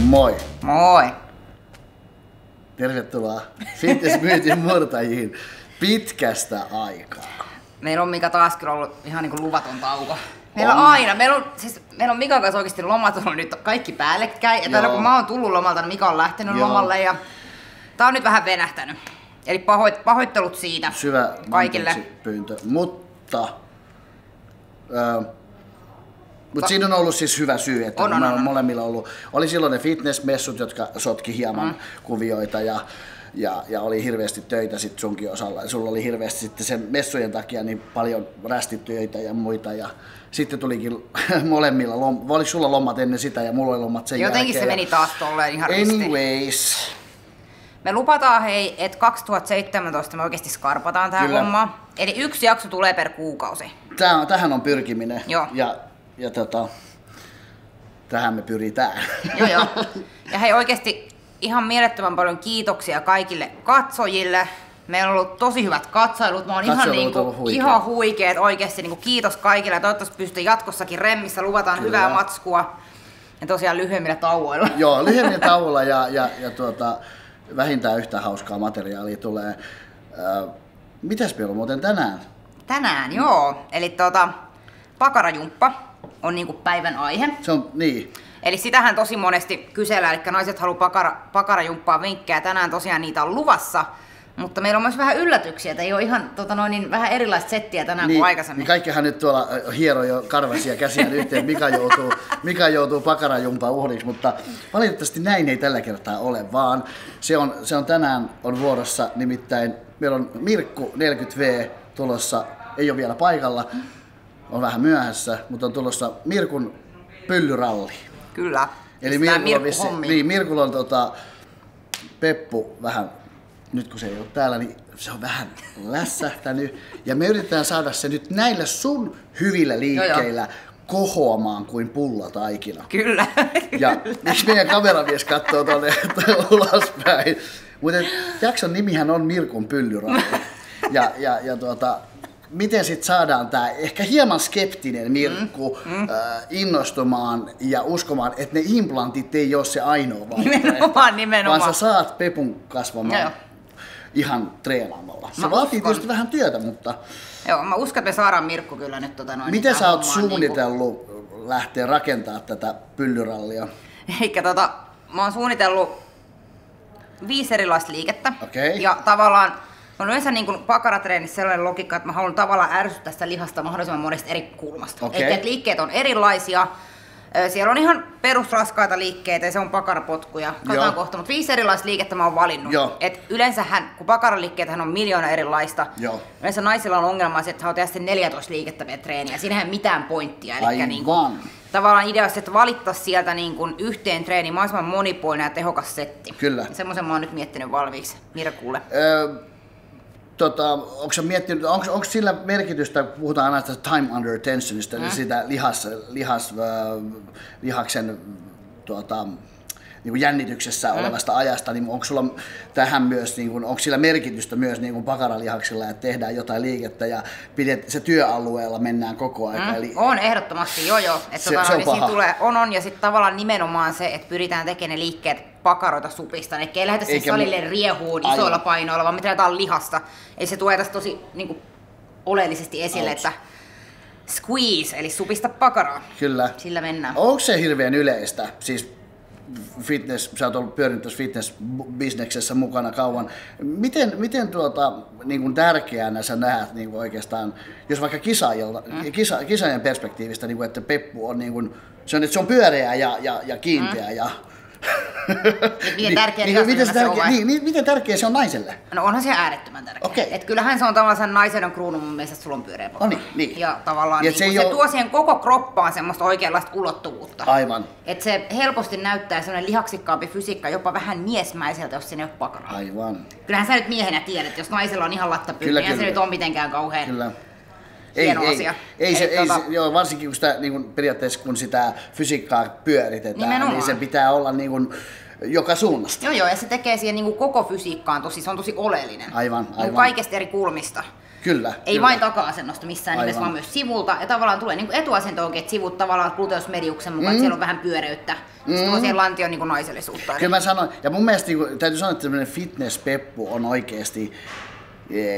Moi! Moi! Tervetuloa Fitnessmyytin murtajiin pitkästä aikaa. Meillä on Mika taas kyllä ollut ihan niin kuin luvaton tauko. Meillä on Mikan kanssa oikeasti lomat ollut nyt kaikki päällekkäin. Ja kun mä oon tullut lomalta, niin Mika on lähtenyt lomalle ja tää on nyt vähän venähtänyt. Eli pahoittelut siitä syvä kaikille. Pyyntö. Mutta siinä on ollut siis hyvä syy, että on molemmilla ollut. Oli silloin ne fitnessmessut, jotka sotki hieman kuvioita ja oli hirveästi töitä sit sunkin osalla. Sulla oli hirveästi sitten sen messujen takia niin paljon rästitöitä ja muita. Ja sitten tulikin molemmilla, oliko sulla lomat ennen sitä ja mulla oli lomat sen jotenkin jälkeen. Se meni taas tolleen ihan ristiin. Anyways. Me lupataan että 2017 me oikeasti skarpataan tää homma. Eli 1 jakso tulee per kuukausi. Tähän on pyrkiminen. Joo. Ja tähän me pyritään. Joo. Ja hei oikeasti ihan mielettömän paljon kiitoksia kaikille katsojille. Meillä on ollut tosi hyvät katsailut. Mä oon ihan huikeet oikeasti. Kiitos kaikille. Toivottavasti pystytte jatkossakin remmissä. Luvataan hyvää matskua. Ja tosiaan lyhyemmillä tauoilla. Joo, lyhyemmillä tauoilla ja vähintään yhtä hauskaa materiaalia tulee. Mitäs meillä on muuten tänään? Tänään, joo. Eli pakarajumppa on niinku päivän aihe. Se on niin. Eli sitähän tosi monesti kysellään, eli naiset haluaa pakarajumppaa vinkkejä. Tänään tosiaan niitä on luvassa. Mutta meillä on myös vähän yllätyksiä, että ei ole ihan vähän erilaista settiä tänään kuin aikaisemmin. Niin kaikkihan nyt tuolla hieroo jo karvasia käsiään yhteen, Mika joutuu pakarajumpaan uhriksi, mutta valitettavasti näin ei tällä kertaa ole, vaan se on tänään on vuorossa, nimittäin meillä on Mirkku 40V tulossa, ei ole vielä paikalla, on vähän myöhässä, mutta on tulossa Mirkun pyllyralli. Kyllä. Eli Mirkulla on Peppu vähän, nyt kun se ei ole täällä, niin se on vähän lässähtänyt. Ja me yritetään saada se nyt näillä sun hyvillä liikkeillä kohoamaan kuin pullataikina. Kyllä. Ja meidän kameramies katsoo tuonne ulaspäin. Mutta jakson nimihän on Mirkun pyllyralli. Miten sitten saadaan tämä ehkä hieman skeptinen Mirkku innostumaan ja uskomaan, että ne implantit ei ole se ainoa vaihtoehto. Nimenomaan. Vaan sä saat Pepun kasvamaan ihan treenaamalla. Se vaatii tietysti vähän työtä, mutta... Joo, mä uskon, että me saadaan Mirkku kyllä nyt Miten sä oot suunnitellut lähteä rakentamaan tätä pyllyrallia? Eikä mä oon suunnitellut 5 erilaista liikettä. Okay. Ja tavallaan on yleensä niin kuin pakaratreenissä sellainen logiikka, että mä haluan tavallaan ärsyttää sitä lihasta mahdollisimman monesta eri kulmasta. Okay. Että liikkeet on erilaisia. Siellä on ihan perusraskaita liikkeitä ja se on pakarapotkuja. Katsotaan kohta, mutta 5 erilaista liikettä mä oon valinnut. Et yleensähän, kun pakaraliikkeethän on miljoona erilaista, yleensä naisilla on ongelma se, että sä oot tehdä 14 liikettä per treeniä. Siinähän ei mitään pointtia. Aivan. Tavallaan idea on se, että valittaisiin sieltä niin kuin yhteen treeniin mahdollisimman monipuolinen ja tehokas setti. Kyllä. Semmoisen mä oon nyt miettinyt valmiiksi Mirkulle. Onko sä miettinyt, onko sillä merkitystä, puhutaan aina tästä time under tensionista, eli sitä lihaksen niin kuin jännityksessä olevasta ajasta, niin onko sulla tähän myös, niin kuin, onko sillä merkitystä myös niin kuin pakaralihaksilla, että tehdään jotain liikettä ja se työalueella mennään koko ajan? Eli on ehdottomasti, joo. Että se on paha. Siinä tulee, ja sitten tavallaan nimenomaan se, että pyritään tekemään ne liikkeet pakaroita supistaan, eikä lähdetä siis salille riehuun isoilla painoilla, vaan me treenataan lihasta. Eli se tulee tässä tosi niin kuin, oleellisesti esille, että squeeze, eli supista pakaraa. Kyllä. Sillä mennään. Onko se hirveän yleistä? Siis sä oot ollut pyörinyt tuossa fitness-bisneksessä mukana kauan. Miten niin kuin tärkeänä sä näet niin kuin oikeastaan, jos vaikka kisaajan perspektiivistä, niin kuin, että Peppu on, niin kuin, se on pyöreä ja kiinteä miten tärkeä se on naiselle? No onhan se äärettömän tärkeä. Okay. Et kyllähän se on tavallaan sen naisen kruunu mun mielestä, että sulla on pyöreä pakara. Niin. Ja tavallaan niin, se tuo siihen koko kroppaan semmoista oikeanlaista ulottuvuutta. Aivan. Et se helposti näyttää semmoinen lihaksikkaampi fysiikka jopa vähän miesmäiseltä, jos siinä ei ole pakaraa. Aivan. Kyllähän sä nyt miehenä tiedät, jos naisella on ihan lattapyykkä, niin se nyt on mitenkään kauhean hieno asia. Varsinkin kun sitä, niin kun periaatteessa kun sitä fysiikkaa pyöritetään, niin se pitää olla niin kun, joka suunnasta. Joo, ja se tekee siihen niin kuin koko fysiikkaan se on tosi oleellinen. Aivan. Kaikesta eri kulmista. Kyllä. Ei vain taka-asennosta missään nimessä, vaan myös sivulta. Ja tavallaan tulee niin kuin etuasento oikein, että sivut tavallaan gluteus mediuksen mukaan, että siellä on vähän pyöreyttä. Sitten lantion niin naisellisuutta. Kyllä mä sanoin, ja mun mielestä täytyy sanoa, että tämmöinen fitness-peppu on oikeesti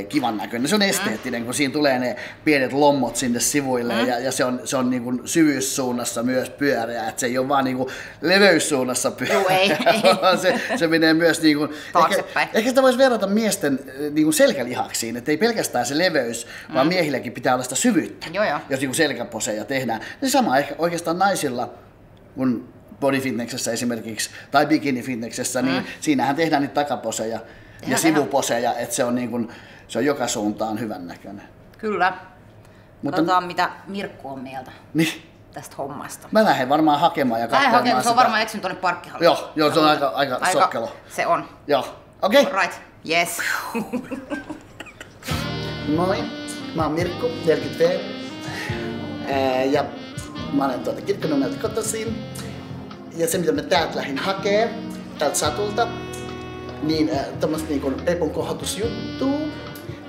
kivan näköinen. Se on esteettinen, kun siinä tulee ne pienet lommot sinne sivuille ja se on niin kuin syvyyssuunnassa myös pyöreä, että se ei ole vaan niin kuin leveyssuunnassa pyöreä. Joo, ei. se menee myös niin kuin, taaksepäin. Ehkä sitä voisi verrata miesten niin kuin selkälihaksiin, että ei pelkästään se leveys, vaan miehilläkin pitää olla sitä syvyyttä, jos niin kuin selkäposeja tehdään. Se sama ehkä oikeastaan naisilla, kun bodyfitnessessä esimerkiksi tai bikini-fitnessessä, niin siinähän tehdään niitä takaposeja ja sivuposeja, että se on, niin kuin, se on joka suuntaan hyvän näköinen. Kyllä. Katsotaan, mitä Mirkku on mieltä tästä hommasta. Mä lähden varmaan hakemaan ja katsomaan sitä. Se on varmaan eksynyt tuonne parkkihalliin. Joo, se on aika sokkelo. Se on. Joo, okei. Okay. Right, yes. Moi, mä oon Mirkku, 40V. Ja mä olen tuolta Kirkkonummelta kotoisin. Ja se, mitä mä täältä lähdin hakee, täältä satulta, niin tämmöistä niin pepun kohotusjuttua.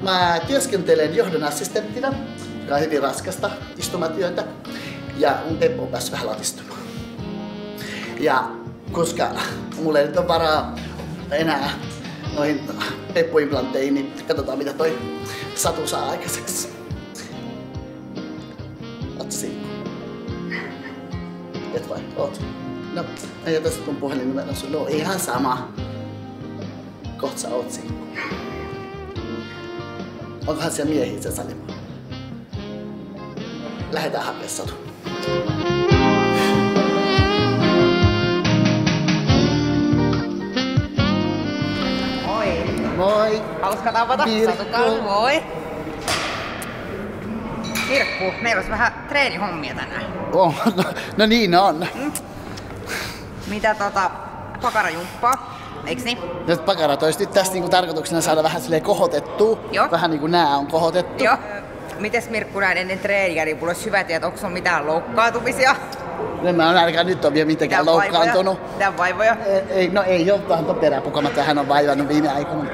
Mä työskentelen johdon assistenttina, joka on hyvin raskasta istumatyötä. Ja mun peppu on päässyt vähän latistumaan. Ja koska mulla ei nyt ole varaa enää noihin peppuimplanteihin, niin katsotaan mitä toi Satu saa aikaiseksi. Oot siinä? Et vai? Oot? No, mä jätän sit mun puhelinnumeron sun. No, ihan sama. Kohta sä oot siinä. Onkohan siellä miehiä sen salimaan? Lähdetään hakemaan Satu. Moi. Moi. Hauska tavata. Satu kanssa. Moi. Mirkku, meillä olisi vähän treenihommia tänään. Oh, no niin on. Mitä pakarajumppaa, eiks niin? Nyt pakarat olisi nyt tässä niinku tarkoituksena saada vähän silleen kohotettua. Joo. Vähän niinku nää on kohotettu. Joo. Mites Mirkku näin ennen treeniä, niin mulla olisi hyvä tietää, onko sun mitään loukkaantumisia? En mä ainakaan nyt ole vielä mitenkään loukkaantunut. Mitään vaivoja? Ei ole vähän ton peräpukamatta, hän on vaivannut viime aikoina.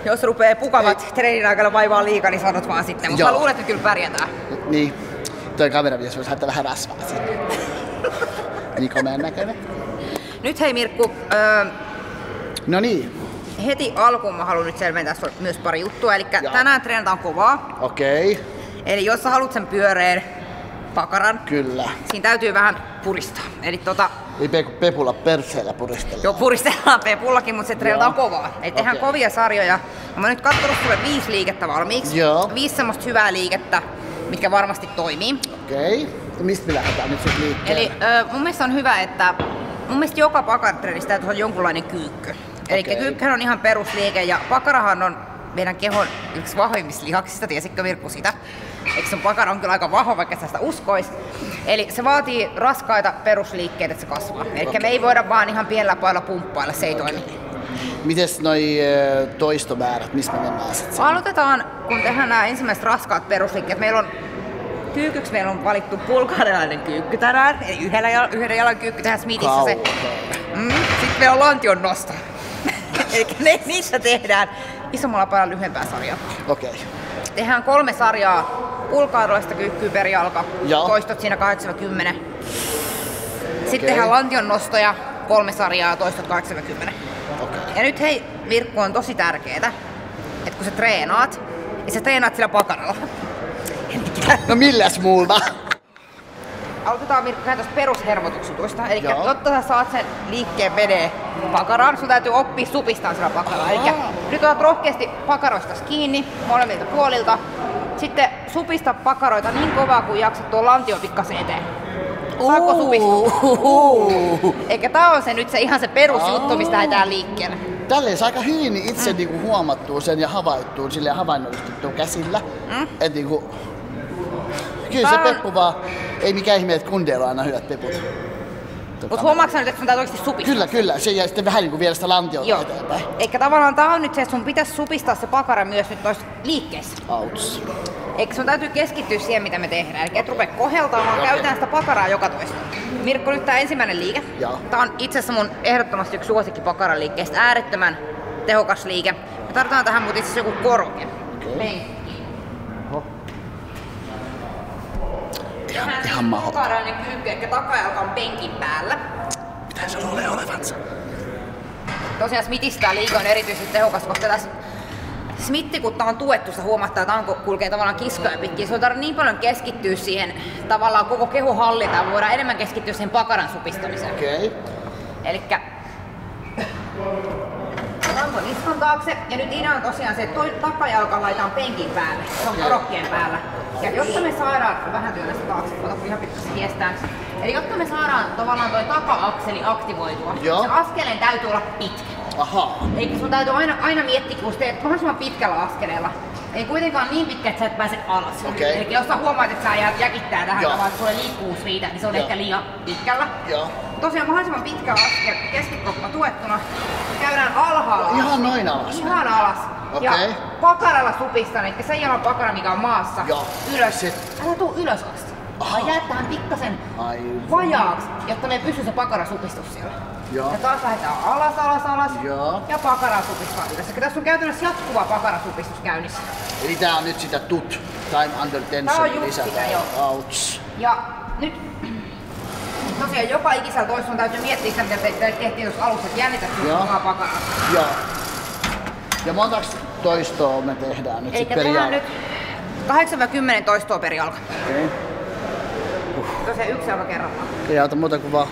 Jos rupee pukamat treenin aikana vaivaa liikaa, niin sanot vaan sitten. Mutta mä luulen, että kyllä pärjätään. Niin. Toi kameramies voisi laittaa vähän rasvaa sinne. Niin komeen näköinen. Nyt hei Mirkku, no niin. Heti alkuun mä haluan nyt selventää myös pari juttua. Eli tänään treenataan kovaa. Okei. Eli jos sä haluat sen pyöreen pakaran, kyllä, siinä täytyy vähän puristaa. Eli ei pepulla perseellä puristella. Joo, puristellaan pepullakin, mutta se treenataan kovaa. Eli tehdään kovia sarjoja. Mä oon nyt kattonut sulle 5 liikettä valmiiksi. Joo. 5 semmoista hyvää liikettä, mitkä varmasti toimii. Okei. Mistä me lähdetään nyt sitten liikkeelle? Eli mun mielestä on hyvä, että mun mielestä joka pakartreenissä täytyy olla jonkunlainen kyykky. Eli kyykkyhän on ihan perusliike ja pakarahan on meidän kehon yksi vahvimmista lihaksista, tiesitkö Mirkku sitä? Eikö sun pakara on kyllä aika vahva, vaikka sä sitä uskois. Eli se vaatii raskaita perusliikkeitä, että se kasvaa. Eli me ei voida vaan ihan pienellä pailla pumppailla, se ei toimi. Mites noi toistomäärät, missä me mennään sitten? Aloitetaan, kun tehdään nämä ensimmäiset raskaat perusliikkeet. Meillä on kyykyksi meillä on valittu bulgarialainen kyykky tänään, eli yhden jalan kyykky tehdään Smithissä se. Sitten meillä on lantion nosto. Eli niissä tehdään isommalla painalla lyhyempää sarjaa. Okei. Tehdään 3 sarjaa bulgarialaista kyykkyä per jalka. Toistot siinä 8-10. Sitten tehdään lantion nostoja, 3 sarjaa, toistot 8-10. Ja nyt hei, Mirkku, on tosi tärkeetä, että kun sä treenaat, niin sä treenaat sillä pakaralla. No milläs muulla? Aloitetaan Mirkku tuosta perushermotuksutuista. Eli jotta sä saat sen liikkeen menee pakaraan, sun täytyy oppia supistaa sillä pakaralla. Eli nyt otat rohkeasti pakaroista kiinni molemmilta puolilta. Sitten supista pakaroita niin kovaa kuin jaksat tuon lantion pikkasen eteen. Saatko supistua? Eikä tää on se nyt se ihan se perusjuttu, mistä lähdetään liikkeelle. Tälleen saa aika hyvin itse niinku huomattua sen ja havaittua silleen havainnollistettua käsillä. Et niinku, kyllä se peppu vaan, ei mikään ihme, että kundeilla on aina hyvät peput. Mut huomaatko nyt, että sun täytyy oikeesti supistaa? Kyllä. Se jää sitten vähän niinku viedä sitä lantiota eteenpäin. Eikä tavallaan tää on nyt se, että sun pitäisi supistaa se pakara myös nyt noissa liikkeissä. Auts. Eikö sun täytyy keskittyä siihen, mitä me tehdään? Eli et rupea koheltaan, vaan käytetään sitä pakaraa joka toista. Mirkku, nyt tää ensimmäinen liike. Tää on itse asiassa mun ehdottomasti yksi suosikki pakaran liikkeestä. Äärettömän tehokas liike. Me tarvitaan tähän mut itse asiassa joku koroke. Lenkki. ihan mahdoton. Pakarainen kyykky, eli takajalka on penkin päällä. Mitä se luulee olevansa? Tosiaan Smithistä tää liike on erityisesti tehokas, koska tässä Smitti, kun tää on tuettu, sitä huomattaa, että tanko kulkee tavallaan kiskoja pitkin. Se on tarvitse niin paljon keskittyä siihen tavallaan koko kehon hallintaan, voidaan enemmän keskittyä siihen pakaran supistamiseen. Okei. Elikkä tanko niskan taakse, ja nyt idea on tosiaan se, että toi takajalka laitetaan penkin päälle, se on korokkien päällä. Ja jotta me saadaan, vähän työnnästä taakse, ota ihan pikkasen hiestään. Eli jotta me saadaan tavallaan toi taka-akseli aktivoitua, se askeleen täytyy olla pitkä. Aha. Eikä sun täytyy aina miettiä, kun teet mahdollisimman pitkällä askeleella. Ei kuitenkaan niin pitkä, että sä et pääse alas. Okay. Eli jos sä huomaat, että sä jäkittää tähän tavallaan, että sulle liikkuvuus riitä, niin se on ehkä liian pitkällä. Joo. Tosiaan mahdollisimman pitkä askel, keskikroppa tuettuna. Käydään alhaalla. Ihan noin alas. Ihan alas. Okay. Ja pakaralla supistan, eli sen jalan pakara, mikä on maassa, ylös. Älä tuu ylös asti. Vaan jää tähän pikkasen vajaaksi, jotta me pysyy se pakarasupistus siellä. Joo. Ja taas lähdetään alas. Joo. Ja pakara supistaa ylös. Eli tässä on käytännössä jatkuva pakarasupistus käynnissä. Eli tää on nyt sitä TUT, Time Under Tension lisätään. Ouch. Ja nyt tosiaan joka ikisellä toisella täytyy miettiä sitä, mitä tehtiin tuossa alussa, että jännitä sun omaa pakaraa. Joo. Ja montaks toistoa me tehdään nyt sit per jalka? Nyt 8-10 toistoa per jalka. Okei. Tosiaan yksi jalka kerrallaan. Ei auta muuta kuin vaan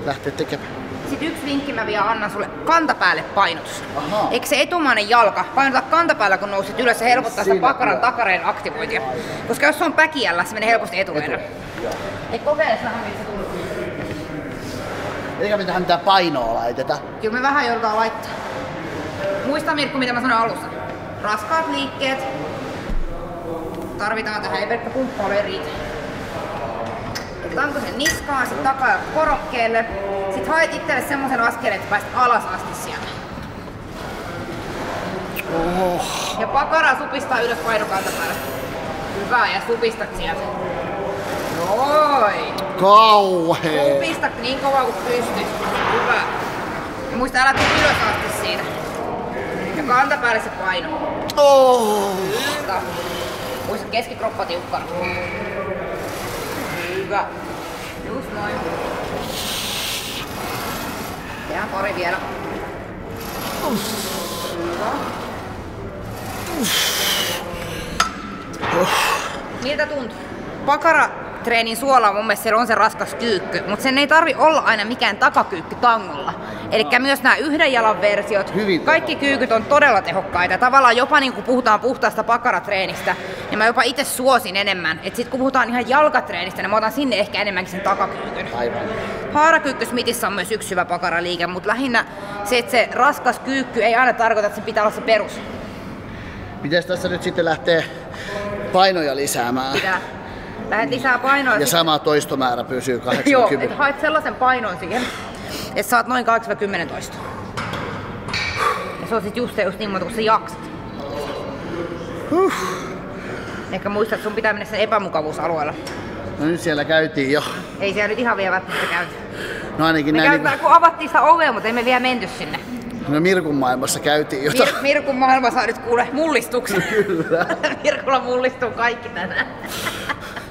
lähteä tekemään. Sitten yksi vinkki mä vielä annan sulle, kantapäälle painotus. Aha. Eikö se etumainen jalka painota kantapäällä kun nouset ylös, se helpottaa sitä pakaran takareen aktivointia. Koska jos se on päkiällä, se menee helposti etuvedellä. Ei kokeile vähän miltä se tulee. Eikä me tähän mitään painoa laiteta. Kyllä me vähän joudutaan laittaa. Muista Mirkku, mitä mä sanoin alussa. Raskaat liikkeet. Tarvitaan tähän, ei pelkkä pumppa ole riitä. Tanko sen niskaan, sit takaa korokkeelle. Sit haet itselle semmosen askeleen, että pääset alas asti sieltä. Ja pakara supistaa ylös painokantapäällä. Hyvä, ja supistat sieltä. Noin! Kauhea! Supistat niin kovaa kuin pystyt. Hyvä. Ja muista, älä tuu ylös asti siitä. Ja kantapäälle se paino. Hyvä. Muista keskikroppa tiukkana. Hyvä. Just noin. Tehdään pari vielä. Miltä tuntuu? Pakaratreenin suola mun mielestä siellä on se raskas kyykky, mutta sen ei tarvi olla aina mikään takakyykky tangolla. Elikkä myös nämä yhden jalan versiot, kaikki kyykyt on todella tehokkaita. Tavallaan jopa niin kun puhutaan puhtaasta pakaratreenistä, niin mä jopa itse suosin enemmän. Et sit kun puhutaan ihan jalkatreenistä, niin mä otan sinne ehkä enemmänkin sen takakyykyn. Aivan. Haarakyykky Smithissä on myös yksi hyvä pakaraliike, mutta lähinnä se, että se raskas kyykky ei aina tarkoita, että se pitää olla se perus. Mites tässä nyt sitten lähtee painoja lisäämään? Pitää. Lähet lisää painoa. Ja sama toistomäärä pysyy 80. Joo, että haet sellaisen painon siihen, että saat noin 8-10 toistoa. Ja se on sit just niin monta, kun sä jaksat. Ehkä muistat, että sun pitää mennä sen epämukavuusalueella. No nyt siellä käytiin jo. Ei siellä nyt ihan vielä välttämättä käyty. No ainakin me näin käytetään, kun avattiin sitä ovea, mutta emme vielä menty sinne. No Mirkun maailmassa käytiin jota. Mirkun maailma saa nyt kuule mullistuksen. Kyllä. Mirkulla mullistuu kaikki tänään.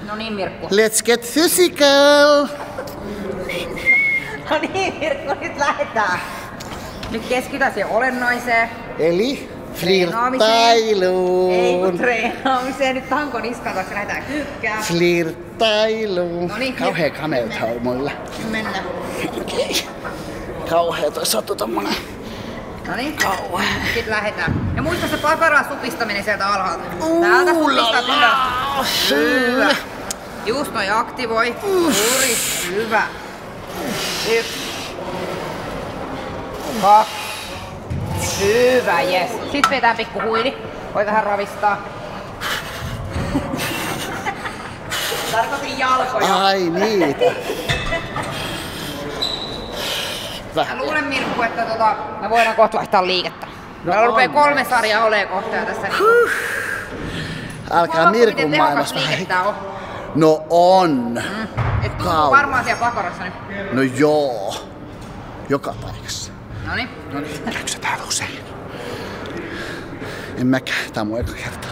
No niin Mirkku. Let's get physical! No niin Mirkku, nyt lähdetään. Nyt keskitytään siihen olennaiseen. Eli flirttailuun. Ei kun treenaamiseen. Nyt tanko niskan taakse lähdetään kyykkää. Flirttailuun. Noniin. Kauhea kamelta on mulla. Mennään. Okei. Kauhea toi sattu tommonen. Noniin. Kauhea. Sitten lähdetään. Ja muista se pakaran supistaminen sieltä alhaalta. Täältä supistat ylös. Hyvä. Just noin aktivoi. Juuri. Hyvä. 1. 2. Hyvä, jes. Sitten vetään pikku huili. Voi vähän ravistaa. Tarkoitin jalkoja. Ai niitä. Mä luulen Mirkku, että me voidaan kohta vaihtaa liikettä. Meillä rupee 3 sarjaa olee kohta jo tässä. Älkää Mirkun maailmassa vähän. No on. Et tuntuu varmaan siellä pakarassa nyt. No joo. Joka paikassa. Noniin. Noniin, käykö sä täällä usein? En mäkään, tää on mun eka kerta.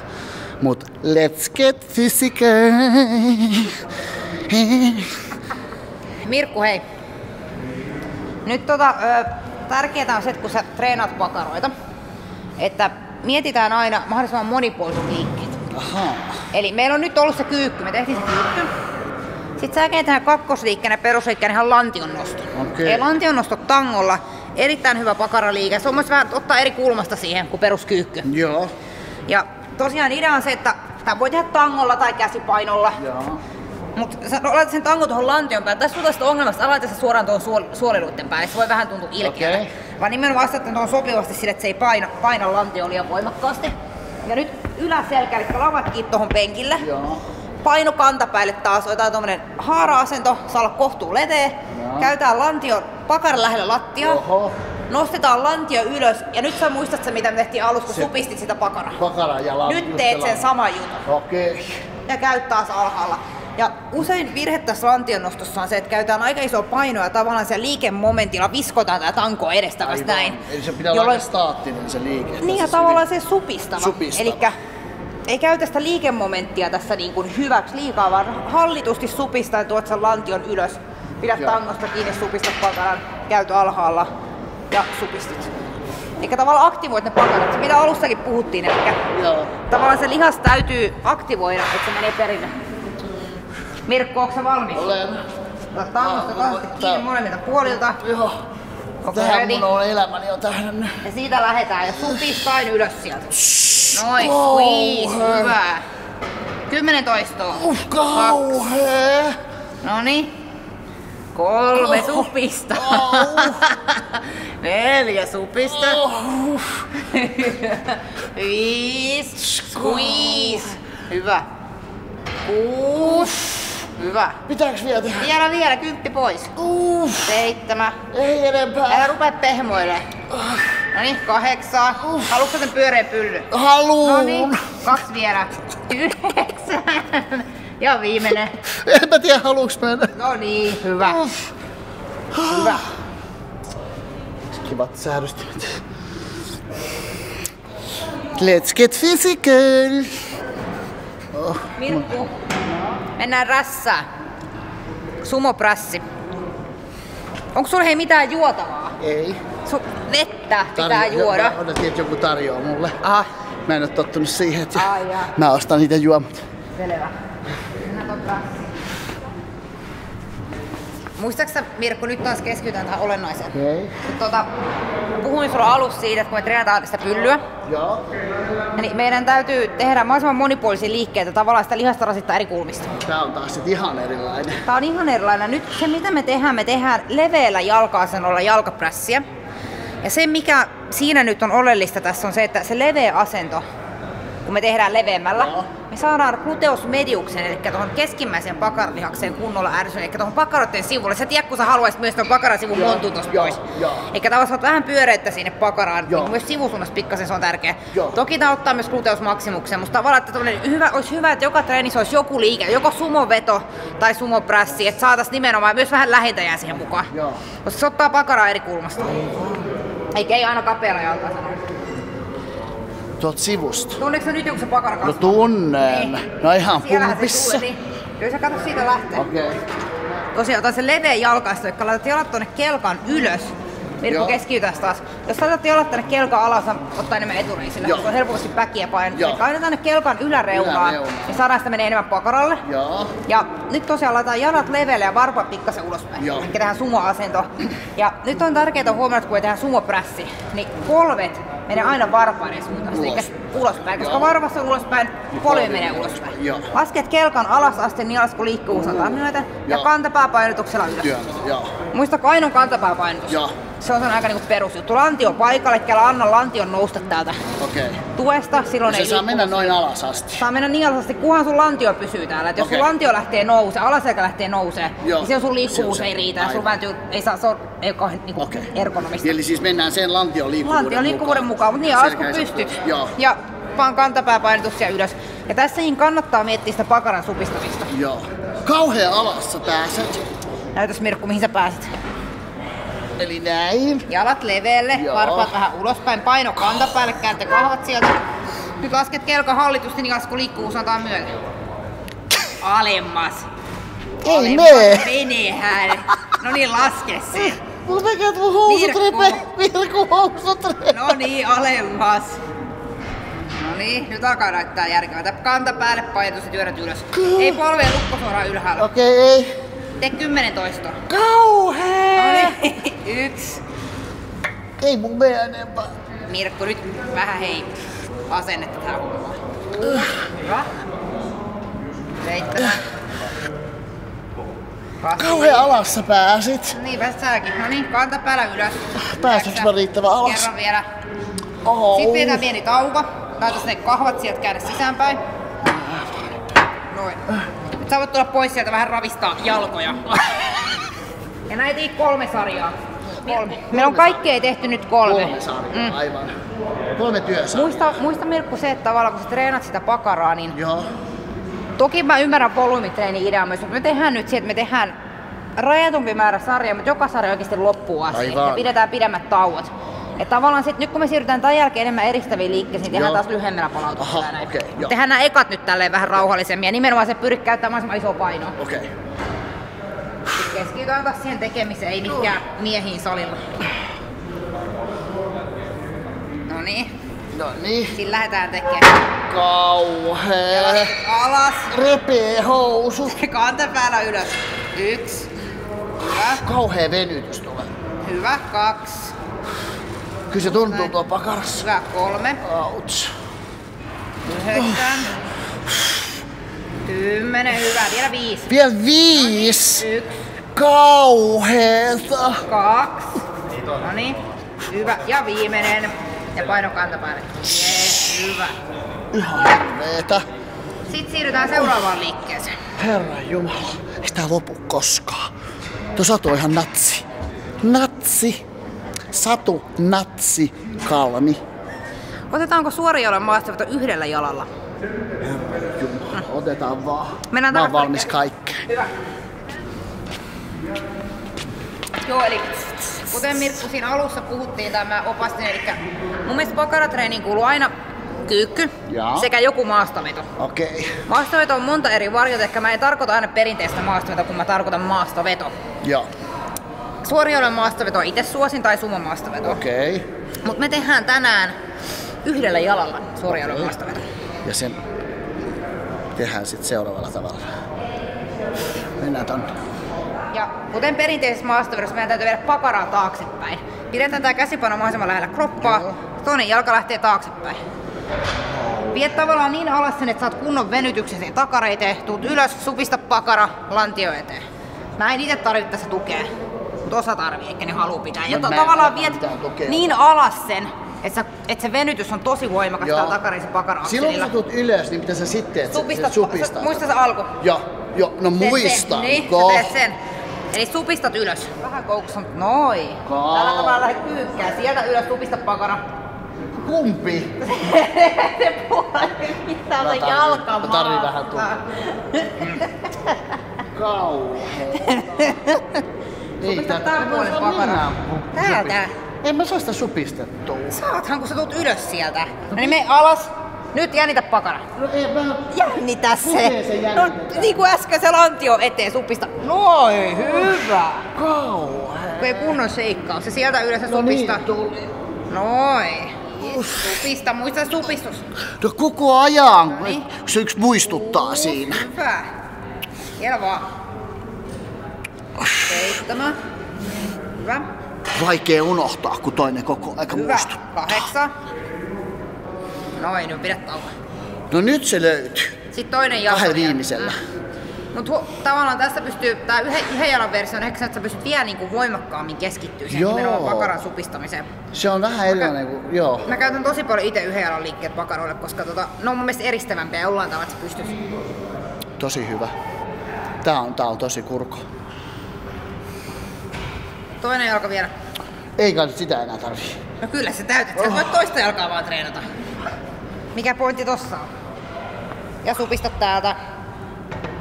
Mut let's get physical. Mirkku, hei. Nyt tärkeää on se, että kun sä treenaat pakaroita, että mietitään aina mahdollisimman monipuoliset liikkeet. Aha. Eli meillä on nyt ollut se kyykky, me tehtiin se kyykky. Sitten sä käy tähän kakkosliikkeen ja perusliikkeen ihan lantion nosto. Okay. Eli lantion nosto tangolla, erittäin hyvä pakaraliike. Se on myös vähän ottaa eri kulmasta siihen kuin peruskyykky. Joo. Ja tosiaan idea on se, että tämä voi tehdä tangolla tai käsipainolla. Joo. Mutta sä laitat sen tangon tuohon lantion päälle. Tässä on sitä ongelmasta, että laitat sen suoraan tuohon suoliluiden päälle. Se voi vähän tuntua ilkeältä. Okay. Vaan nimenomaan asettaa tuohon sopivasti sille, että se ei paina lantioon liian voimakkaasti. Ja nyt yläselkä, eli lavat kiinni tuohon penkille. Joo. Paino kantapäälle taas, otetaan tommonen haara-asento, saa olla kohtuu leveä. Käytetään lantio pakaran lähellä lattiaa. Oho. Nostetaan lantio ylös ja nyt sä muistat se, mitä me tehtiin alussa, kun supistit sitä pakaraa. Pakara ja lantio. Nyt teet sen saman jutun. Okei. Okay. Ja käyt taas alhaalla. Ja usein virhe tässä lantion nostossa on se, että käytetään aika isoa painoa ja tavallaan siellä liikemomentilla viskotaan tätä tankoa edestakas näin. Eli se pitää olla aika staattinen se liike. Niin ja tavallaan se supistava. Elikkä ei käytä sitä liikemomenttia tässä niin kuin hyväksi liikaa, vaan hallitusti supistaa ja tuot sen lantion ylös. Pidät tangosta kiinni, supistat pakaran, käyt alhaalla ja supistit. Eikä tavallaan aktivoit ne pakarat, se mitä alussakin puhuttiin, eli tavallaan se lihas täytyy aktivoida, että se menee perille. Mirkku, onko sä valmis? Olen. Tangosta kahdesti kiinni molemmilta puolilta. Joo. Tähän mun on elämäni on tähdännyt. Ja siitä lähdetään ja supistain ylös sieltä. Noin, squeeze, hyvä. 10 toistoa. Kauhee. Noniin. 3 supista. 4 supista. 5 squeeze. Hyvä. 6. Hyvä. Pitääks vielä tehdä? Vielä, 10 pois. 7. Ei enempää. Älä rupea pehmoilemaan. Noniin, 8. Haluatko sen pyöreän pyllyn? Haluun. Noniin, 2 vielä. 9. Ja viimeinen. En mä tiedä, haluuks mennä. No niin, hyvä. Hyvä. Kivat säädöstimet. Let's get physical. Mirkku, mennään rässään. Sumoprässi. Onko sulla hei mitään juotavaa? Ei. Vettä pitää juoda. Odotin, että joku tarjoaa mulle. Aha. Mä en oo tottunut siihen, että mä ostan niitä juomat. Selvä. Mennään ton prässiin. Muistaaksä Mirkku, nyt taas keskitytään tähän olennaiseen. Okei. Puhuin sulla alussa siitä, että kun me treenataan sitä pyllyä, niin meidän täytyy tehdä mahdollisimman monipuolisia liikkeitä, tavallaan sitä lihasta rasittaa eri kulmista. Tää on taas sit ihan erilainen. Tää on ihan erilainen. Nyt se mitä me tehdään leveällä jalka-asennolla jalkaprässiä. Ja se mikä siinä nyt on oleellista tässä on se, että se leveä asento, kun me tehdään leveämmällä, me saadaan gluteus mediuksen, eli tuohon keskimmäiseen pakaralihakseen kunnolla ärsyyn, eli tuohon pakaroiden sivulle. Sä tiedät, kun sä haluaisit myös tuon pakaran sivun montun tosta pois. Eli tavallaan saat vähän pyöreitä sinne pakaraan, niin myös sivusuunnassa pikkasen se on tärkeä. Toki tää ottaa myös gluteus maksimuksen, mutta tavallaan, että olisi hyvä, että joka treenissä olisi joku liike, joko sumoveto tai sumoprässi, että saataisiin nimenomaan myös vähän lähentäjää siihen mukaan. Koska se ottaa pakaraa eri kulmasta. Eikä ei aina kapealla jalkaa sanoa. Tuolta sivusta. Tunneeko sä nyt joku se pakara kasvaa? No tunnen. Niin. No ihan pumpissa. Niin. Kyllä sä kato siitä lähtee. Okei. Tosiaan otan sen leveä jalkaisto, joka laitat jalat tonne kelkan ylös. Mirkku keskitytäs taas. Jos laitat jalat tänne kelkan alas, ottaa enemmän etureisille. Se on helposti päkiä painot. Eli kainetaan tänne kelkan yläreunaan, niin saadaan sitä menee enemmän pakaralle. Ja nyt tosiaan laitetaan jalat leveälle ja varpaat pikkasen ulospäin. Eli tehdään sumo-asento. Ja nyt on tärkeää huomioida, kun tehdään sumoprässi, niin polvet menee aina varpaiden suuntaan, eli ulospäin, koska varvassa on ulospäin, polvi menee ulospäin. Lasket kelkan alas asti niin alas kun liikkuu osataan myöten ja kantapääpainotuksella ylös. Muista kainon kantapääpainotus. Se on aika niinku perusjuttu. Lantio paikalle, kela anna lantion nousta täältä tuesta. Silloin se ei saa mennä noin alas asti. Saa mennä niin alas asti, kunhan sun lantio pysyy täällä. Et jos sun lantio lähtee nousee, alaselkä lähtee nousee, niin se sun liikkuvuus ei riitä. Sun vääntyy, ei saa, se on ei kauhean niinku ergonomista. Eli siis mennään sen lantion liikkuvuuden mukaan, mutta niin alas kun pystyt. Ja vaan kantapääpainotuksia ylös. Ja tässäkin kannattaa miettiä sitä pakaran supistamista. Kauhea alas sä pääset. Näytäs Mirkku, mihin sä pääset. Eli näin. Jalat leveälle, varpaat vähän ulospäin, paino kantapäälle, kääntö kahvat sieltä. Nyt lasket kelkan hallitusti, niin kun liikkuu suuntaan myöten. Alemmas. Ei mee! Menehän. No niin, laske se. Mulla tekee, että mun housut repee. Virku housut repee. No niin, alemmas. No niin, nyt alkaa näyttää järkevää. Kanta päälle, painotus ja työnnät ylös. Ei polvea lukko suoraan ylhäällä. Okei, ei. Tee 10 toistoa. Kauhee! No niin, 1. Ei mun mene enempää. Mirkku, nyt vähän hei asennetta tähän hommaan. Hyvä. 7. Kauhea alas sä pääsit. Niin, pääsit säkin. No niin, kanta päällä ylös. Pääsitkö mä riittävän alas? Kerran vielä. Oh. Sitten pidetään pieni tauko. Laitas ne kahvat sieltä, käännä sisäänpäin. Noin. Nyt sä voit tulla pois sieltä vähän ravistaa jalkoja. Ja näitä 3 sarjaa. 3. Meillä on kaikkea tehty nyt 3. 3 sarjaa, aivan. 3 työsarjaa. Muista Mirkku se, että tavallaan kun sä treenat sitä pakaraa, niin joo. Toki mä ymmärrän volyymitreeni-ideaa myös, mutta me tehdään nyt että me tehdään rajatumpi määrä sarjaa, mutta joka sarja oikeasti loppuun asti. Aivan. Ja pidetään pidemmät tauot. Että tavallaan sit, nyt kun me siirrytään tämän jälkeen enemmän eristäviin liikkeisiin, tehdään taas lyhyemmällä palautuksella. Okay, tehdään nämä ekat nyt tälleen vähän rauhallisemmin ja nimenomaan se pyrit käyttämään mahdollisimman isoa painoa. Okei. Sitten keskitytään taas siihen tekemiseen, ei mitkään miehiin salilla. Noniin. Sitten lähdetään tekemään. Kauhee. Alas. Repee housut. Kanta päällä ylös. 1. Hyvä. Kauhea venytys tulee. Hyvä. 2. Kyllä se tuntuu tuo pakarassa. Hyvä. 3. Ouch. 9. 10. Hyvä. Vielä 5. Vielä 5. 1. Kauheeta. 2. Noniin. Hyvä. Ja viimeinen. Ja paino kantapäälle. Jees, hyvä. Ihan hirveetä. Sitten siirrytään seuraavaan liikkeeseen. Herra Jumala, ei tää lopu koskaan. Tuo Satu on ihan natsi. Natsi. Satu, natsi, Kalmi. Otetaanko suorijalan maastaveto yhdellä jalalla? Herra Jumala, otetaan vaan. Mennään mä oon valmis kaikkeen. Hyvä. Joo, eli kuten Mirkku siinä alussa puhuttiin, tämä opastin, eli mun mielestä pakaratreeniin kuuluu aina kyykky sekä joku maastaveto. Okei. Maastaveto on monta eri variota, ehkä mä en tarkoita aina perinteistä maastavetoa, kun mä tarkoitan maastaveto. Joo. Suorijalan maastaveto itse suosin tai sumo maastaveto. Okei. Mut me tehdään tänään yhdellä jalalla suorijalan maastaveto. Ja sen tehdään sitten seuraavalla tavalla. Mennään tonne. Ja kuten perinteisessä maastavedossa meidän täytyy viedä pakaraa taaksepäin. Pidetään tää käsipaino mahdollisimman lähellä kroppaa. Toinen jalka lähtee taaksepäin. Viet tavallaan niin alas sen, että saat kunnon venytyksen siihen takareiteen. Tuut ylös, supista pakara, lantio eteen. Mä en itse tarvitse tässä tukea, mutta osa tarvii, eikä ne haluu pitää. Ja tavallaan viet niin alas sen, että se venytys on tosi voimakas täällä takareisen pakara-akselilla. Silloin kun sä tuut ylös, niin mitä sä sitten teet? Supistat. Muista se alku. Joo, no muistan. Niin, sä teet sen. Eli supistat ylös. Vähän kouksun. Noin. Tällä tavalla lähdet kyykkää. Sieltä ylös supista pakara. Kumpi? Se puoli pitää olla jalka maassa. Mä tarvin vähän tukea. Kauheeta. Supista tää puolen pakara. Täältä. En mä saa sitä supistettua. Saathan kun sä tuut ylös sieltä. No niin mene alas. Nyt jännitä pakara. No ei mä... Jännitä se. Miten se jännitetään? No niin kuin äsken se lantio eteen supista. Noin, hyvä. Kauhea. Kun ei kunnon sheikkaus. Se sieltä ylös ja supista. Niin, tuli. Noin. Supista, muista supistus. No koko ajan, Noniin. se yksi muistuttaa siinä. Hyvä. Vielä vaan. 7. Hyvä. Vaikea unohtaa, kun toinen koko aika Hyvä. muistuttaa. 8. Noin, nyt pidä tauko. No nyt se löytyy. Sitten toinen jalka. 2 viimeisellä. Mut tavallaan tässä pystyy, tää yhden jalan versio on ehkä, että sä pystyt vielä niinku voimakkaammin keskittyä sen nimenomaan pakaran supistamiseen. Se on vähän erilainen kuin, joo. Mä käytän tosi paljon itse yhden jalan liikkeet pakaroille, koska ne on mun mielestä eristävämpiä jollain tavalla, että sä pystyt. Tosi hyvä. Tää on tosi kurko. Toinen jalka vielä. Ei kai nyt sitä enää tarvii. No kyllä sä täytät, sä voit toista jalkaa vaan treenata. Mikä pointti tossa on? Ja supista täältä.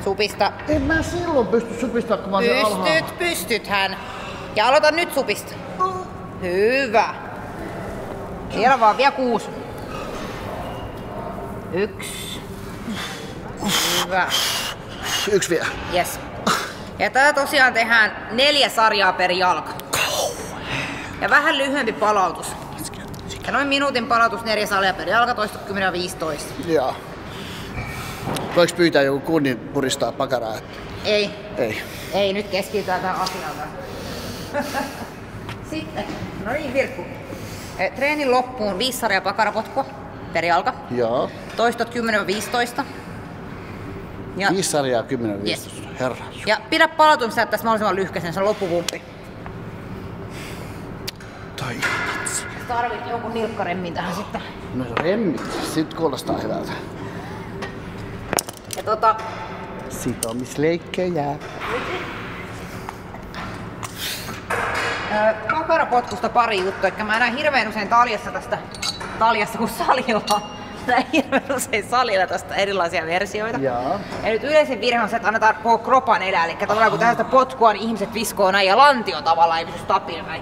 Supista. En mä silloin pysty supistamaan, kun mä oon siellä alhaalla. Pystythän. Ja aloita nyt supista. Hyvä. Vielä vaan, vielä 6. 1. Hyvä. 1 vielä. Yes. Ja tää tosiaan tehdään 4 sarjaa per jalka. Ja vähän lyhyempi palautus. Ja noin minuutin palautus 4 sarjaa per jalka, toista 10 ja 15. Joo. Voiko pyytää joku kunnin puristaa pakaraa? Ei. Ei. Ei, nyt keskitytään tähän asiaan. Sitten, no niin Virkku. Treenin loppuun 5 sarjaa pakarapotkua per jalka. Joo. Toistot 10-15. 5 sarjaa 10-15. Yes. Herra. Ja pidä palautumista tässä mahdollisimman lyhkäisen, se on loppupumppi. Toi. Tarvit jonkun nilkkaremmin tähän sitten. No remmi, sit kuulostaa hyvältä. Ja sitomisleikkejä. Pakarapotkusta pari juttua, että mä näen hirveän usein taljassa kuin salilla. Näin hirveän usein salilla tästä erilaisia versioita. Jaa. Ja nyt yleisin virhe on se, että annetaan koko kropan elää. Eli tavallaan kun tästä potkua, niin ihmiset viskoo näin ja lantio tavallaan ei pysy stabiilina.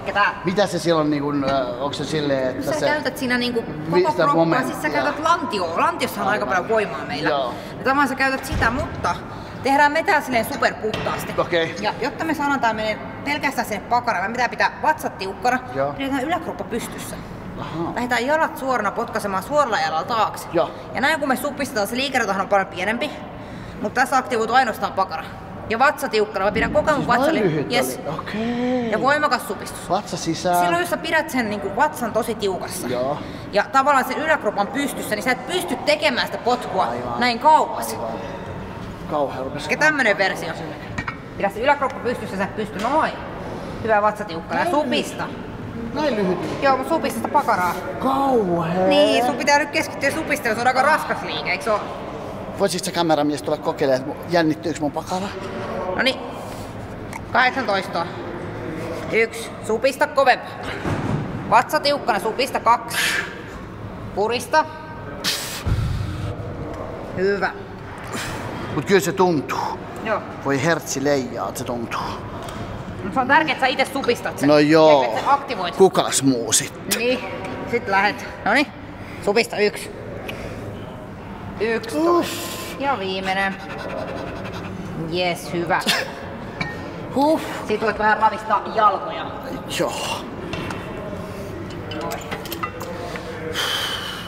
Mitä se silloin, niin kun, onko se silleen, että sä käytät siinä niin koko kroppaa, siis sä käytät lantioa. Lantiossa on aika paljon voimaa meillä. Joo. Ja tavallaan sä käytät sitä, mutta tehdään me tää silleen superpuhtaasti. Okay. Ja jotta me saadaan tää menee pelkästään sinne pakaraan, me pitää vatsat tiukkana, pidetään yläkroppa pystyssä. Aha. Lähdetään jalat suorana potkaisemaan suoralla jalalla taakse. Ja näin kun me supistetaan, se liikeratahan on paljon pienempi, mutta tässä aktivoituu ainoastaan pakara. Ja vatsa tiukkana, mä pidän koko ajan vatsan. Yes. Okay. Ja voimakas supistus. Vatsa sisään. Silloin jos sä pidät sen niin kuin vatsan tosi tiukassa ja tavallaan sen yläkropan pystyssä, niin sä et pysty tekemään sitä potkua näin kauas. Kauhean. Ja tämmönen versio. Pidä se yläkroppa pystyssä, sä et pysty noin. Hyvä vatsa tiukkana ja supista. Näin lyhyt. Joo, mutta supista sitä pakaraa. Kauhea. Niin, sun pitää nyt keskittyä supisteluun, se on aika raskas liike, eikö se oo? Voisitko sä kameramies tulla kokeilemaan, että jännittyykö mun pakara? Noniin. 18. 1. Supista kovempaa. Vatsa tiukkana, supista 2. Purista. Hyvä. Mut kyllä se tuntuu. Joo. Voi hertsi leijaa, että se tuntuu. Se on tärkeää, että sä itse supistat sen. No joo. Että sä aktivoit. Kukas muu sitten? Niin. Sitten lähet. Noniin. Supista 1. 11. Ja viimeinen. Jes, hyvä. Sitten voit vähän ravistaa jalkoja. Joo.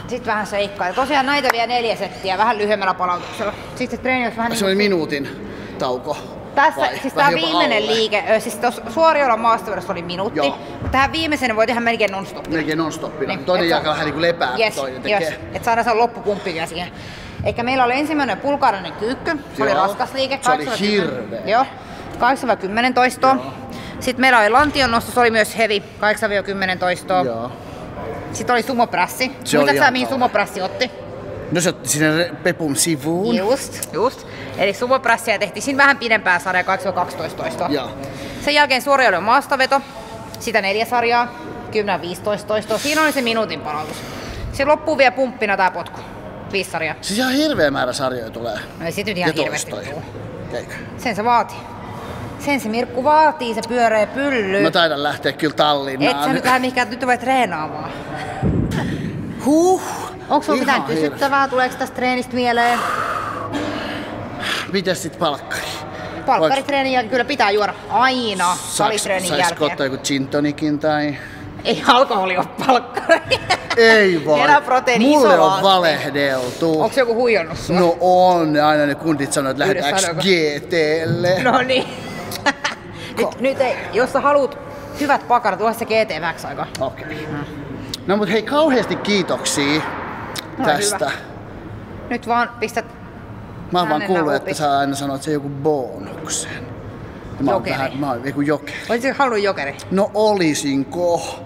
Sitten vähän seikkaa. Ja tosiaan näitä vielä 4 settiä vähän lyhyemmällä palautuksella. Sitten treeni olisi vähän se oli minuutin tauko. Tässä, siis tää viimeinen liike, siis tuossa suoriolla maastavedessä oli minuutti. Joo. Tähän viimeisen voi tehdä melkein non-stoppina. Melkein non-stoppina. Niin, toinen jalka vähän niinku lepää, toinen tekee. Yes. Et saadaan se loppupumppi vielä siihen. Eikä meillä oli ensimmäinen pulkaarinen kyykky. Se oli raskas liike. Se oli hirveä. Joo. 8-10 toistoa. Sitten meillä oli lantion nosto, se oli myös heavy. 8-10 toistoa. Joo. Sitten oli sumoprässi. Muistatko sä mihin sumoprässi otti? No se otti sinne pepun sivuun. Just. Eli sumoprässiä tehtiin siinä vähän pidempää sarjaa, 8-12 toistoa. Sen jälkeen suoriolle maastaveto. Sitä 4 sarjaa, 10-15 toistoa. Siinä oli se minuutin palautus. Se loppuu vielä pumppina tää potku. 5 sarjaa. Siis ihan hirveä määrä sarjoja tulee. No ei sit nyt ihan hirveästi tuu. Sen se vaatii. Sen se Mirkku vaatii, se pyöreä pylly. Mä taidan lähteä kyllä Tallinnaan. Et sä nyt lähde mihinkään, nyt voi treenaamaan. Onko sulla mitään kysyttävää? Tuleeko tästä treenistä mieleen? Mites sit palkkari? Palkkaritreenin jälkeen kyllä pitää juoda aina salitreenin jälkeen. Saisiko ottaa joku gin tonicin tai... Ei alkoholi ole palkkari. Ei vaan. Mulle on valehdeltu. Onko joku huijannut sua? No on. Aina ne kundit sanoo, että lähdetäänkö GT:lle. No niin. nyt ei, jos sä haluat hyvät pakarat, tuossa se GT vähäksi aikaa. Okei. No mut hei, kauheasti kiitoksia tästä. Hyvä. Nyt vaan pistät. Mä oon vaan kuullut, että sä aina sanot, että se joku bonuksen. Jokeri. Mä oon joku jokeri. Olisitko halunnut jokeri? No olisinko.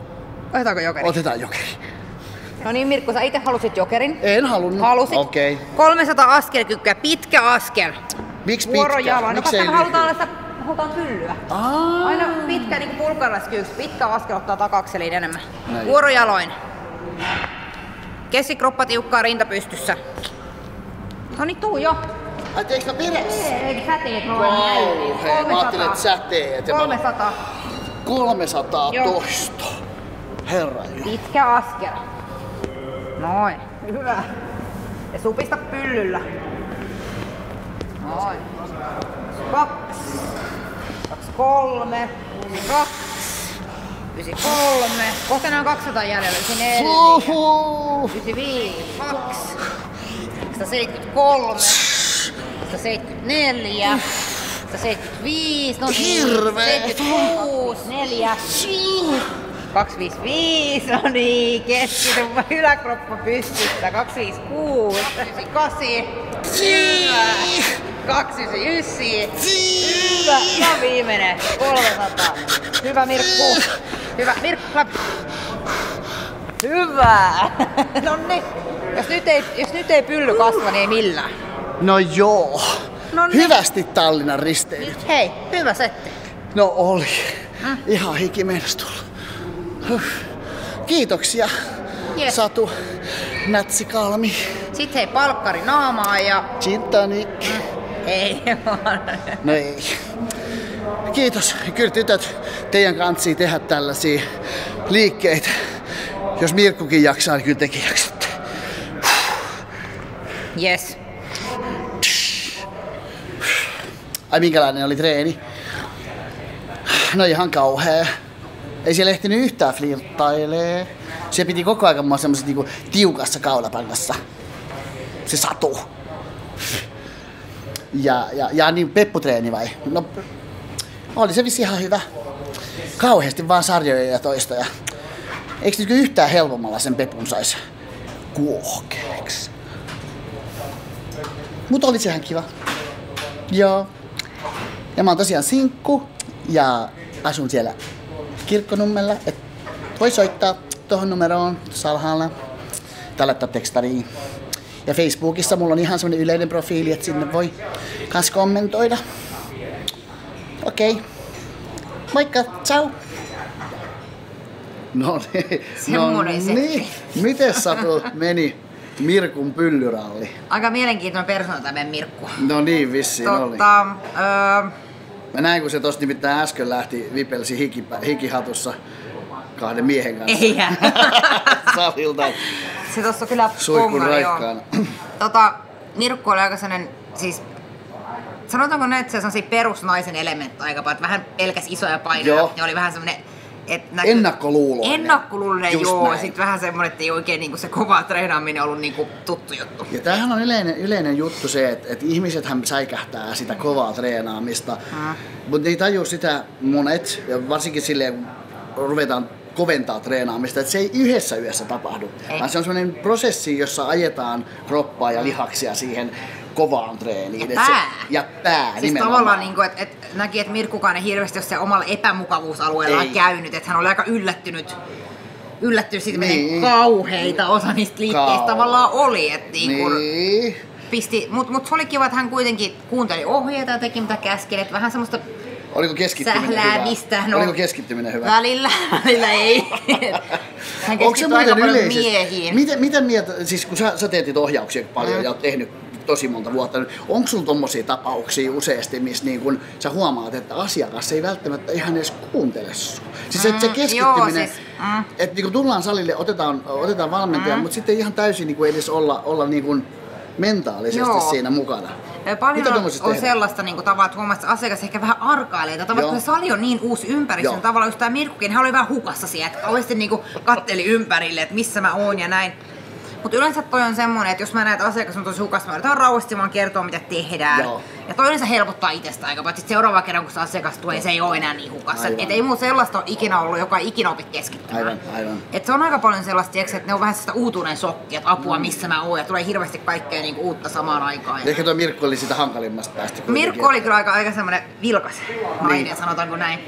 Otetaanko jokeri? Otetaan jokeri. No niin Mirkku, sä itse halusit jokerin? En halunnut. Halusit? Okei. Okay. 300 askelkyykkyä, pitkä askel. Miksi pitkä? Vuorojala. No koska me halutaan pyllyä. Aina pitkä niin kuin pulkalaiskyykky. Pitkä askel ottaa takakseliin enemmän. Näin. Vuorojaloin. Keskikroppa tiukkaa, rinta pystyssä. No niin, tuu jo. Ai teekö mä perässä? Ei, sä teet noin näin. Hei, mä ajattelin, että sä teet. 300. 300 toistoa. Herra. Pitkä askel. Noin. Hyvä. Ja Supista pyllyllä. Noin. 2, 23, 2, 93. Kohta nämä on 200 jäljellä. 94, 95, 2, 173, 174, 175, no niin, 76, 4, 255, no niin, keskity, yläkroppa pystyssä, 256, 98, hyvä, 299, hyvä, ja viimeinen, 300, hyvä Mirkku, hyvä, no niin, jos nyt ei pylly kasva, niin ei millään. No joo. Noniin. Hyvästi Tallinnan risteilyt. Hei, hyvä setti. No oli. Ihan hiki meinas tulla. Kiitoksia, Yes. Satu Natsikalmi. Sitten hei, palkkari naamaa ja... Gin tonic. Ei vaan. No ei. Kiitos. Kyllä tytöt, teidän kantsii tehdä tällaisia liikkeitä. Jos Mirkkukin jaksaa, niin kyllä tekin jaksatte. Yes. Ai minkälainen oli treeni? No ihan kauhea. Ei siellä ehtinyt yhtään flirttailee. Se piti koko ajan mua semmosessa niinku tiukassa kaulapangassa. Se Satu. Ja niin pepputreeni vai? No oli se vissi ihan hyvä. Kauheasti vaan sarjoja ja toistoja. Eikö nyt yhtään helpommalla sen pepun sais kuohkeeksi? Mut oli sehän kiva. Joo. Ja mä oon tosiaan sinkku ja asun siellä Kirkkonummella. Et voi soittaa tohon numeroon tuossa alhaalla tai laittaa tekstariin. Ja Facebookissa mulla on ihan semmonen yleinen profiili, että sinne voi kans kommentoida. Okei. Moikka, ciao! No niin. Miten Satu meni Mirkun pyllyralli? Aika mielenkiintoinen persoona tämä meidän Mirkku. No niin, vissiin oli. Mä näin, kun se tossa nimittäin äsken lähti, vipelsi hikihatussa 2 miehen kanssa. Eihän. Salilta. Se tossa kyllä suihkun raikkaana. Mirkku oli aika sellainen, siis sanotaanko näin, että se on sellaisia perusnaisen elementtejä aika paljon, että vähän pelkäs isoja painoja ja oli vähän semmonen ennakkoluuloinen, joo. Näin. Sitten vähän semmoinen, että ei oikein niinku se kova treenaaminen ollut niinku tuttu juttu. Ja tämähän on yleinen juttu se, että ihmisethän säikähtää sitä kovaa treenaamista, mutta ei tajua sitä monet, ja varsinkin silleen, kun ruvetaan koventaa treenaamista, että se ei yhdessä yössä tapahdu, vaan se on semmoinen prosessi, jossa ajetaan kroppaa ja lihaksia siihen kovaan treeniin. Ja pää siis nimenomaan. Tavallaan, niin että näki, että Mirkkukaan ei hirveästi ole omalla epämukavuusalueellaan käynyt, että hän oli aika yllättynyt siitä, miten kauheita osa niistä liikkeistä tavallaan oli. Että pisti, mutta se oli kiva, että hän kuitenkin kuunteli ohjeita ja teki mitä käskeli, että vähän semmoista oliko keskittyminen hyvä? No, oliko keskittyminen hyvä? Välillä ei. Hän keskittyi aika paljon miehiin. Miten mieltä, siis kun sä teetit ohjauksia paljon ja oot tehnyt tosi monta vuotta, niin onko sulla tommosia tapauksia useasti, missä niin kun sä huomaat, että asiakas ei välttämättä ihan edes kuuntele sua? Siis se keskittyminen, että niin tullaan salille, otetaan valmentaja, mutta sitten ei ihan täysin niin edes olla niin kun mentaalisesti siinä mukana. Paljon on sellaista niin tavalla, että huomaat, että asiakas ehkä vähän arkailee. Tavallaan, kun se sali on niin uusi ympäristö, niin tavallaan just tämä Mirkkukin, hän oli vähän hukassa siellä, että kauheasti niin katteli ympärille, että missä mä oon ja näin. Mutta yleensä toi on semmonen, että jos mä näen, että asiakas on tosi hukassa, mä yritän rauhasti vaan kertoa, mitä tehdään. Joo. Ja toi yleensä helpottaa itsestä aika paljon. Sitten seuraava kerran, kun se asiakas tulee, se ei ole enää niin hukassa. Et ei muuta sellaista ole ikinä ollut, joka ei ikinä opi keskittymään. Aivan. Et se on aika paljon sellaista, että ne on vähän sellaista uutuuden shokkia, että apua missä mä oon. Ja tulee hirveästi kaikkea niinku uutta samaan aikaan. Ehkä tuo Mirkku oli sitä hankalimmasta päästä. Mirkku oli kyllä aika semmonen vilkas nainen, sanotaanko näin.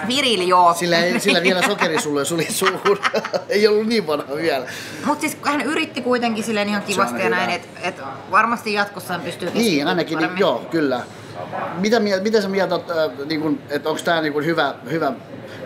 Viriili, joo. Sillä vielä sokerisulle suli suuhun. Ei ollut niin vanha vielä. Mut siis hän yritti kuitenkin silleen ihan kivasti ja näin, että varmasti jatkossa hän pystyy keskittymään. Niin, ainakin, joo, kyllä. Mitä sä mietit, että onko tää hyvä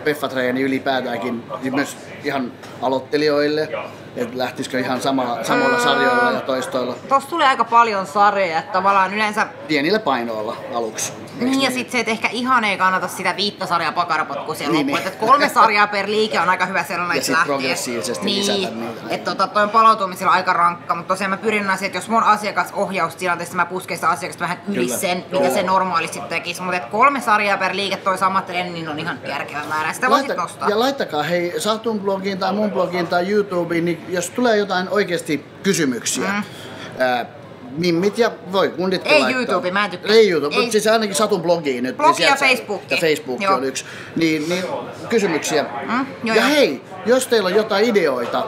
peffatreeni ylipäätäänkin myös ihan aloittelijoille? että lähtisikö ihan samoilla sarjoilla ja toistoilla. Tossa tulee aika paljon sarjoja, että tavallaan yleensä... Pienillä painoilla aluksi. Niin, ja sitten se, että ehkä ihan ei kannata sitä 5 sarjaa pakarapotkua siellä loppuun. Että 3 sarjaa per liike on aika hyvä sellainen, että lähtee. Progressiivisesti niin, lisätä niitä. Että toi palautumisella on aika rankka, mutta tosiaan mä pyrin aina siihen, että jos mun asiakasohjaustilanteessa mä pusken sitä asiakasta vähän yli sen, mitä se normaalisti tekisi. Mutta 3 sarjaa per liike toi sama treeni, niin on ihan järkevä määrä. Sitä voisit nostaa. Ja laittakaa hei Satun blogiin tai mun blogiin tai YouTubeen, niin jos tulee jotain oikeasti kysymyksiä. Mimmit ja kunditkin ei laittaa. YouTube, mä en tykkää. Ei YouTube, mutta siis ainakin Satun blogiin nyt. Blogi ja Facebook. Ja Facebook on yksi. Niin kysymyksiä. Jo. Hei, jos teillä on jotain ideoita.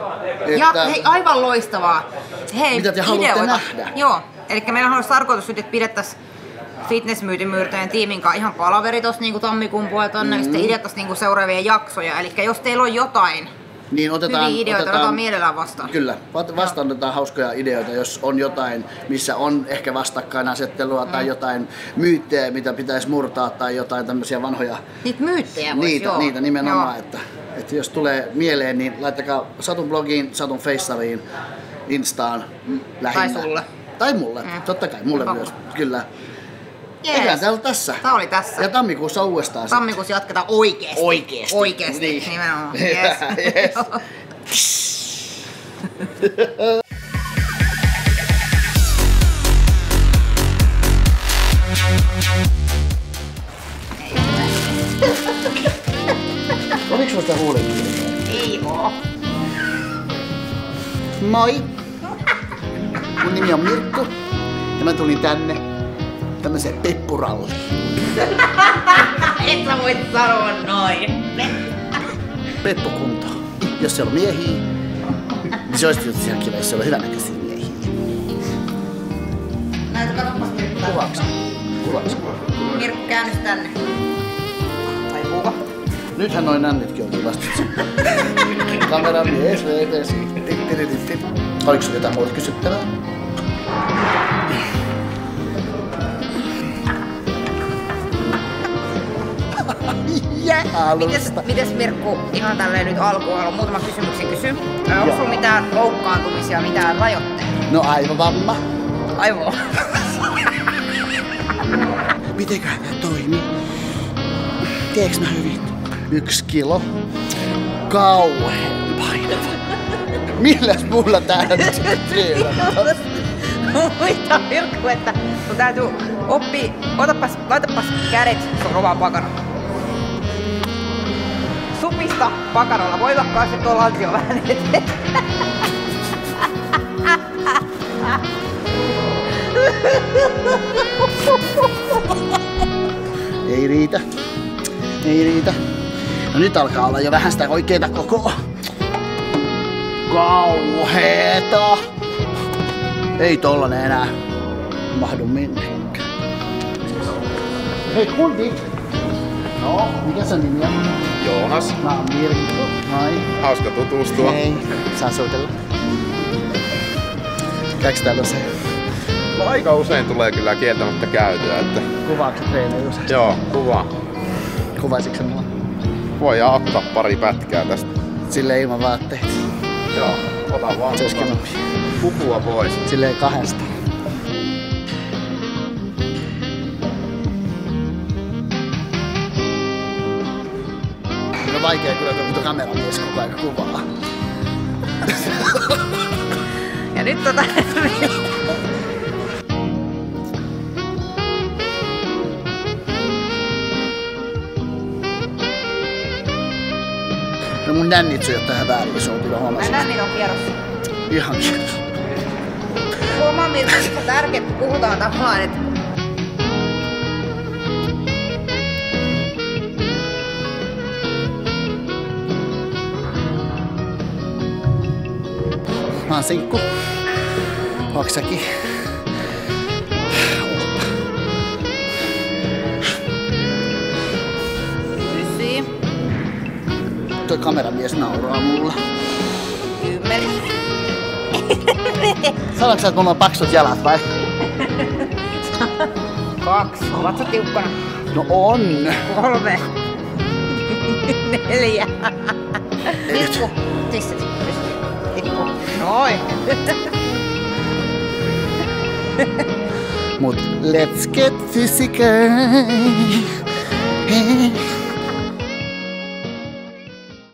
Ja hei, aivan loistavaa. Hei, mitä te haluatte nähdä? Joo, eli meillähän olisi tarkoitus, että pidettäisiin Fitnessmyytimyyrtäjän tiimin kanssa ihan palaveri tossa niinku tammikuun puolelta, niin sitten ideattaisiin niinku seuraavia jaksoja. Eli jos teillä on jotain niin hyviä ideoita, otetaan mielellään vastaan. Kyllä, vastaanotetaan hauskoja ideoita, jos on jotain, missä on ehkä vastakkainasettelua tai jotain myyttejä, mitä pitäisi murtaa tai jotain tämmöisiä vanhoja... Niitä myyttejä voisi, Niitä nimenomaan, että jos tulee mieleen, niin laittakaa Satun blogiin, Satun Faceriin, Instaan, lähinnä. Tai sulle. Tai mulle, totta kai, mulle myös, kyllä. Yes. Tää oli tässä. Tää oli tässä. Ja tammikuussa uudestaan. Tammikuussa jatketaan oikeesti. Oikeesti. Niin. Nimenomaan. Yes. Oliks musta huulikin? Ei oo. Moi! Mun nimi on Mirkku ja mä tulin tänne tämmöseen peppuralliin. Et sä voit sanoa noin. Peppukunto. Jos siellä on miehiä, niin se olisi tietysti ihan kiva, jos siellä on hyvänäköisiä miehiä. Näitä katsopas Mirkku. Kuvaksi. Mirkku käännys tänne. Tai kuva. Nythän noin nännitkin on kivasti. Kameramies, VPS. Oliko sinulla jotain muuta kysyttävää? Mites Mirkku, ihan tälleen nyt alkuun haluan muutaman kysymyksen kysyä. Onko sulla mitään loukkaantumisia, mitään rajoitteita? No aivovamma. Aivo. Mitenköhän tää toimii? Teeks mä hyvin? 1 kilo. Kauheen painava. Milläs mulla tää nyt treenataan? Muista Mirkku, että sun täytyy oppia, laitapas kädet sun omaan pakaraan. Supista pakaralla voimakkaasti tuo lantio vähän eteen. Ei riitä. No nyt alkaa olla jo vähän sitä oikeeta kokoa. Kauheeta! Ei tollanen enää mahdu minnekään. Hei kundi! No, mikä sun nimi on? Joonas. Mä oon Mirkku. Moi. Hauska tutustua. Hei. Saa soitella. Käykö täällä se? No aika usein tulee kyllä kieltämättä käytyä, että... Kuvaatko treenejä usein? Joo, kuvaa. Kuvaisitko sä mua? Voidaan ottaa pari pätkää tästä. Silleen ilman vaatteita. Joo, ota vaan. Se olisi kivampi. Pukua pois. Silleen 2. On vaikea kyllä, kun kameramies koko ajan kuvaa. Ja nyt No mun nännit syö tähän väärin, se on kyllä huomasin. nännit on kierrossa. Ihan kierrossa. Huomaa Mirkku, että tärkeää, kun puhutaan tavallaan, että Mä oon sinkku. Ootko säkin? Pysii. Toi kameramies nauraa mulla. 10. Sanoitko sä, että mulla on paksut jalat vai? 2. Oletko tiukkana? No on. 3. 4. Mirkku. Tissit. Tippu. Noin. Mut let's get physical.